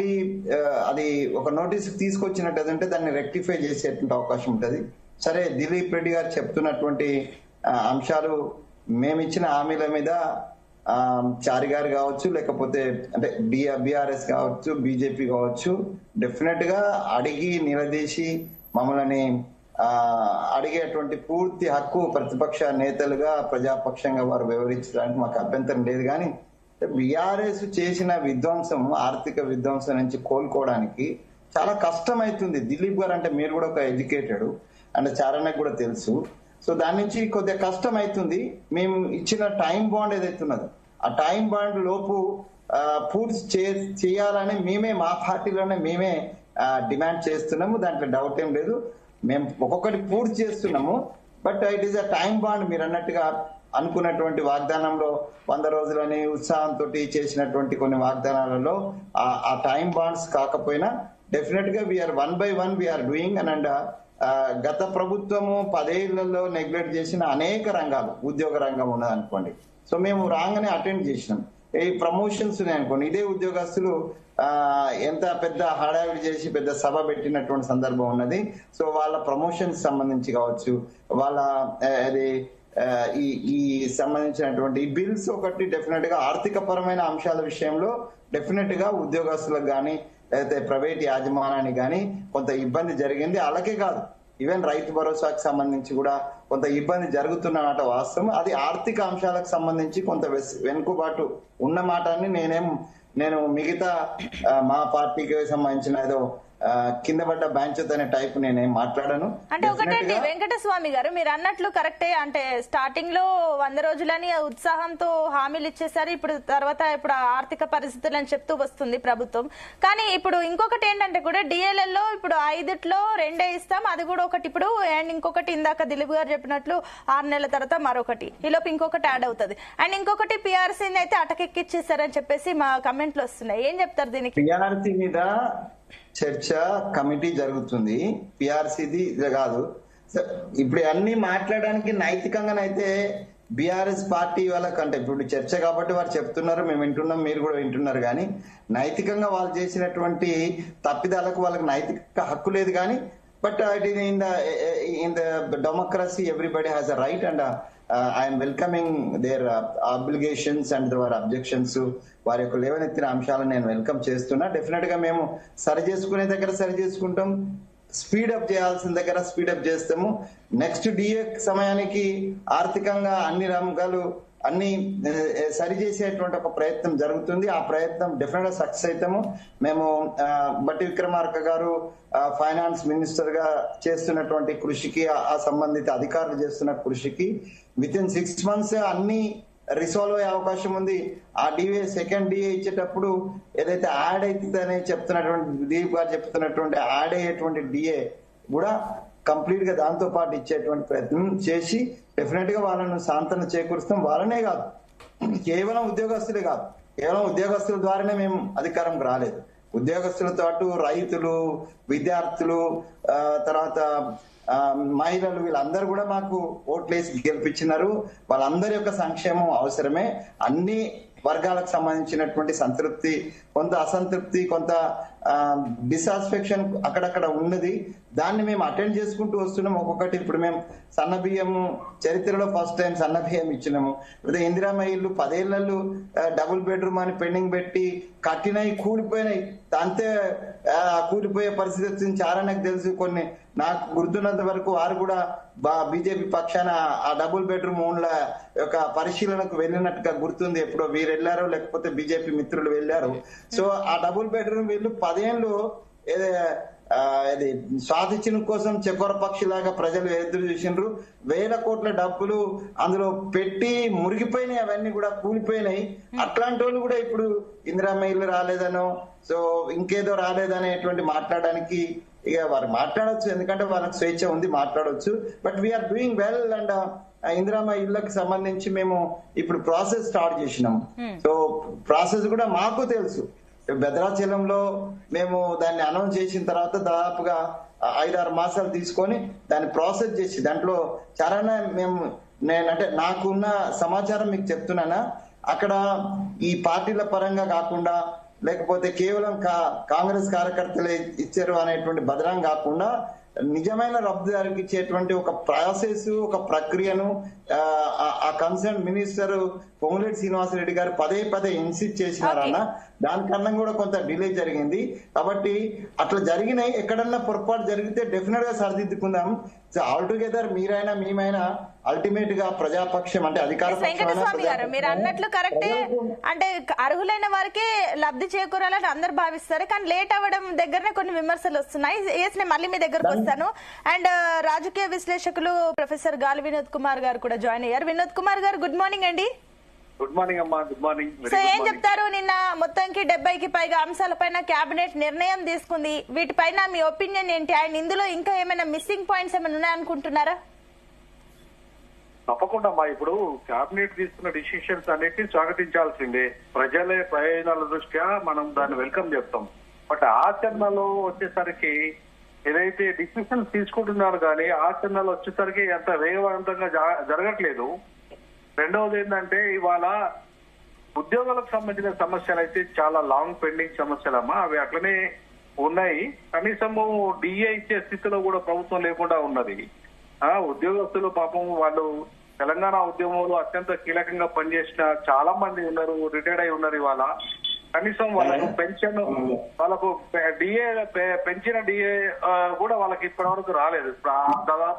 Only అది ఒక notice తీసుకొచ్చినట్టు అంటే దాన్ని రెక్టిఫై చేసేటువంటి అవకాశం ఉంటుంది. సరే, దిలీప్ రెడ్డి గారు చెప్తున్నటువంటి అంశాలు మేమిచ్చిన హామీల మీద చారి గారు కావచ్చు, లేకపోతే అంటే బీఆర్ఎస్ కావచ్చు, బీజేపీ కావచ్చు, డెఫినెట్ గా అడిగి నిలదీసి మమ్మల్ని అడిగేటువంటి పూర్తి హక్కు ప్రతిపక్ష నేతలుగా ప్రజాపక్షంగా వారు వివరించడానికి మాకు అభ్యంతరం లేదు. కానీ బీఆర్ఎస్ చేసిన విధ్వంసం, ఆర్థిక విధ్వంసం నుంచి కోలుకోవడానికి చాలా కష్టం అవుతుంది. దిలీప్ గారు అంటే మీరు కూడా ఒక ఎడ్యుకేటెడ్ అంటే చారణకు కూడా తెలుసు. సో దాని నుంచి కొద్దిగా కష్టం అవుతుంది. మేము ఇచ్చిన టైం బాండ్ ఏదైతే ఉన్నదో ఆ టైం బాండ్ లోపు పూర్తి చేయాలని మేమే మా పార్టీలోనే మేమే డిమాండ్ చేస్తున్నాము. దాంట్లో డౌట్ ఏం లేదు. మేము ఒక్కొక్కటి పూర్తి చేస్తున్నాము. But it is a time bond. మీరు అన్నట్టుగా అనుకున్నటువంటి వాగ్దానంలో 100 రోజులని ఉత్సాహంతో చేసినటువంటి కొన్ని వాగ్దానాలలో ఆ టైం బాండ్స్ కాకపోయినా డెఫినెట్ గా we are 1 by 1 we are doing. And గత ప్రభుత్వము 10 ఏళ్లలో నెగ్లెక్ట్ చేసిన అనేక రంగాలు, ఉద్యోగ రంగం ఉన్నది అనుకోండి. సో మేము రాగానే అటెండ్ చేసినాం. ఈ ప్రమోషన్స్ అనుకోండి, ఇదే ఉద్యోగస్తులు ఎంత పెద్ద హడావిడి చేసి పెద్ద సభ పెట్టినటువంటి సందర్భం ఉన్నది. సో వాళ్ళ ప్రమోషన్స్ సంబంధించి కావచ్చు, వాళ్ళ అది ఈ సంబంధించినటువంటి ఈ బిల్స్ ఒకటి డెఫినెట్ గా ఆర్థిక పరమైన అంశాల విషయంలో డెఫినెట్ గా ఉద్యోగస్తులకు కానీ లేకపోతే ప్రైవేట్ యాజమాన్యానికి కానీ కొంత ఇబ్బంది జరిగింది. అలాగే కాదు, ఈవెన్ రైతు భరోసాకు సంబంధించి కూడా కొంత ఇబ్బంది జరుగుతున్నమాట వాస్తవం. అది ఆర్థిక అంశాలకు సంబంధించి కొంత వెనుకబాటు ఉన్న మాటని నేను మిగతా మా పార్టీకి సంబంధించిన ఏదో కింద పడ్డ బ్యాంచ్ అనే టైప్ నేనేం మాట్లాడాను. అంటే ఒకటండి వెంకటస్వామి గారు, మీరు అన్నట్లు కరెక్టే. అంటే స్టార్టింగ్ లో 100 రోజులని ఉత్సాహంతో హామీలు ఇచ్చేసారు. ఇప్పుడు ఆర్థిక పరిస్థితులని చెప్తూ వస్తుంది ప్రభుత్వం. కానీ ఇప్పుడు ఇంకొకటి ఏంటంటే కూడా డిఎల్ఎల్లో ఇప్పుడు 5లో 2 ఇస్తాం, అది కూడా ఒకటి ఇప్పుడు. అండ్ ఇంకొకటి ఇందాక దిలీప్ గారు చెప్పినట్లు 6 నెలల తర్వాత మరొకటి, ఈలోపు ఇంకొకటి యాడ్ అవుతుంది. అండ్ ఇంకొకటి పిఆర్సీని అయితే అటకెక్కిచ్చేసారని చెప్పేసి మా కమెంట్లు వస్తున్నాయి. ఏం చెప్తారు దీనికి? పిఆర్సీ మీద చర్చ కమిటీ జరుగుతుంది. పిఆర్సీది కాదు. ఇప్పుడు అన్ని మాట్లాడడానికి నైతికంగానైతే బీఆర్ఎస్ పార్టీ వాళ్ళకంటే ఇప్పుడు చర్చ కాబట్టి వారు చెప్తున్నారు, మేము వింటున్నాం, మీరు కూడా వింటున్నారు. కానీ నైతికంగా వాళ్ళు చేసినటువంటి తప్పిదాలకు వాళ్ళకి నైతిక హక్కు లేదు. కానీ but it is in the democracy everybody has a right and I'm welcoming their obligations and their objections. వారి యొక్క లేవనెత్తిన అంశాలను నేను వెల్కమ్ చేస్తున్నా. డెఫినెట్ గా మేము సరి చేసుకునే దగ్గర సరి చేసుకుంటాం, స్పీడప్ చేయాల్సిన దగ్గర స్పీడప్ చేస్తాము. నెక్స్ట్ డిఏ సమయానికి ఆర్థికంగా అన్ని రంగాలు అన్ని సరి చేసేటువంటి ఒక ప్రయత్నం జరుగుతుంది. ఆ ప్రయత్నం డెఫినెట్ గా సక్సెస్ అవుతాము. మేము బట్టి విక్రమార్క గారు ఫైనాన్స్ మినిస్టర్ గా చేస్తున్నటువంటి కృషికి, ఆ సంబంధిత అధికారులు చేస్తున్న కృషికి వితిన్ 6 months అన్ని రిసాల్వ్ అయ్యే అవకాశం ఉంది. ఆ డిఏ సెకండ్ డిఏ ఇచ్చేటప్పుడు ఏదైతే యాడ్ అవుతుందని చెప్తున్నటువంటి దీప్ గారు చెప్తున్నటువంటి యాడ్ అయ్యేటువంటి డిఏ కూడా కంప్లీట్ గా దాంతో పాటు ఇచ్చేటువంటి ప్రయత్నం చేసి డెఫినెట్ గా వాళ్ళను సాంతన చేకూరుస్తాం. వాళ్ళనే కాదు, కేవలం ఉద్యోగస్తులే కాదు, కేవలం ఉద్యోగస్తుల ద్వారానే మేము అధికారంకి రాలేదు. ఉద్యోగస్తులతో పాటు రైతులు, విద్యార్థులు, తర్వాత మహిళలు, వీళ్ళందరూ కూడా మాకు ఓట్లేసి గెలిపించినారు. వాళ్ళందరి యొక్క సంక్షేమం అవసరమే. అన్ని వర్గాలకు సంబంధించినటువంటి సంతృప్తి, కొంత అసంతృప్తి, కొంత డిసాటిస్ఫాక్షన్ అక్కడక్కడ ఉన్నది. దాన్ని మేము అటెండ్ చేసుకుంటూ వస్తున్నాం. ఒక్కొక్కటి ఇప్పుడు మేము సన్న బియ్యము చరిత్రలో ఫస్ట్ టైం సన్న బియ్యం ఇచ్చినాము. లేదా ఇందిరామ్మ ఇల్లు 10 ఏళ్లలో డబుల్ బెడ్రూమ్ అని పెండింగ్ పెట్టి కట్టినవి కూలిపోయినాయి. అంతే కూలిపోయే పరిస్థితి వచ్చింది. చారణకు తెలుసు. కొన్ని నాకు గుర్తున్నంత వరకు వారు కూడా బీజేపీ పక్షాన ఆ డబుల్ బెడ్రూమ్ ఓన్ల యొక్క పరిశీలనకు వెళ్ళినట్టుగా గుర్తుంది. ఎప్పుడో వీరు వెళ్ళారో లేకపోతే బీజేపీ మిత్రులు వెళ్ళారు. సో ఆ డబుల్ బెడ్రూమ్ వీళ్ళు 10 ఏళ్ళు ఇది స్వాతిచ్చిన కోసం చకోర పక్షిలాగా ప్రజలు ఎదురు చూసిండ్రు. 1000 కోట్ల డబ్బులు అందులో పెట్టి మురిగిపోయినాయి, అవన్నీ కూడా కూలిపోయినాయి. అట్లాంటి వాళ్ళు కూడా ఇప్పుడు ఇందిరామ్మ ఇల్లు రాలేదనో, సో ఇంకేదో రాలేదనేటువంటి మాట్లాడడానికి ఇక వారు మాట్లాడొచ్చు, ఎందుకంటే వాళ్ళకి స్వేచ్ఛ ఉంది, మాట్లాడొచ్చు. But we are doing well. And Indiramma ఇళ్లకు సంబంధించి మేము ఇప్పుడు ప్రాసెస్ స్టార్ట్ చేసినాము. సో ప్రాసెస్ కూడా మాకు తెలుసు. భద్రాచలంలో మేము దాన్ని అనౌన్స్ చేసిన తర్వాత దాదాపుగా 5-6 మాసాలు తీసుకొని దాన్ని ప్రాసెస్ చేసి దాంట్లో చాలా నేనంటే నాకున్న సమాచారం మీకు చెప్తున్నానా, అక్కడ ఈ పార్టీల పరంగా కాకుండా లేకపోతే కేవలం కాంగ్రెస్ కార్యకర్తలే ఇచ్చారు అనేటువంటి బదనాం కాకుండా నిజమైన లబ్ధిదారులకు ఇచ్చేటువంటి ఒక ప్రాసెస్, ఒక ప్రక్రియను ఆ కన్సర్న్ మినిస్టర్ పొంగులేటి శ్రీనివాసరెడ్డి గారు పదే ఇన్సిస్ట్ చేసినారన్న. దానికన్నా కూడా కొంత డిలే జరిగింది. కాబట్టి అట్లా జరిగినాయి. ఎక్కడన్నా పొరపాటు జరిగితే డెఫినెట్ గా సరిదిద్దుకుందాం. ఆల్ టుగెదర్ మీరైనా మేమైనా అల్టిమేట్ గా ప్రజాపక్షం అంటే అధికార వెంకటస్వామి గారు మీరు అన్నట్లు కరెక్టే. అంటే అర్హులైన వారికి లబ్ధి చేకూరాలని అందరు భావిస్తారు, కానీ లేట్ అవ్వడం దగ్గరనే కొన్ని విమర్శలు వస్తున్నాయి. నేను మళ్ళీ మీ దగ్గరకు వస్తాను. అండ్ రాజకీయ విశ్లేషకులు ప్రొఫెసర్ గాలి వినోద్ కుమార్ గారు కూడా జాయిన్ అయ్యారు. వినోద్ కుమార్ గారు గుడ్ మార్నింగ్ అండి. గుడ్ మార్నింగ్ అమ్మా. Good morning. సో ఏం చెప్తారు? నిన్న మొత్తానికి 70కి పైగా అంశాలపైన కేబినెట్ నిర్ణయం తీసుకుంది. వీటిపైన మీ ఒపీనియన్ ఏంటి? అండ్ ఇందులో ఇంకా ఏమైనా మిస్సింగ్ పాయింట్స్ ఏమైనా ఉన్నాయనుకుంటున్నారా? తప్పకుండా అమ్మా. ఇప్పుడు కేబినెట్ తీసుకున్న డిసిషన్స్ అన్నిటిని స్వాగతించాల్సిందే. ప్రజల ప్రయోజనాల దృష్ట్యా మనం దాన్ని వెల్కమ్ చెప్తాం. బట్ ఆచరణలో వచ్చేసరికి ఏదైతే డిసిషన్స్ తీసుకుంటున్నారు కానీ ఆచరణలో వచ్చేసరికి అంత వేగవంతంగా జరగట్లేదు. రెండవది ఏంటంటే ఇవాళ ఉద్యోగాలకు సంబంధించిన సమస్యలు అయితే చాలా లాంగ్ పెండింగ్ సమస్యలమ్మా. అవి అట్లనే ఉన్నాయి. కనీసము డిఏ ఇచ్చే స్థితిలో కూడా ప్రభుత్వం లేకుండా ఉన్నది. ఉద్యోగస్తులు పాపం వాళ్ళు తెలంగాణ ఉద్యమంలో అత్యంత కీలకంగా పనిచేసిన చాలా మంది ఉన్నారు, రిటైర్డ్ అయి ఉన్నారు. ఇవాళ కనీసం వాళ్ళకు పెన్షన్, వాళ్ళకు డిఏ పెంచిన డిఏ కూడా వాళ్ళకి ఇప్పటి వరకు రాలేదు. దాదాపు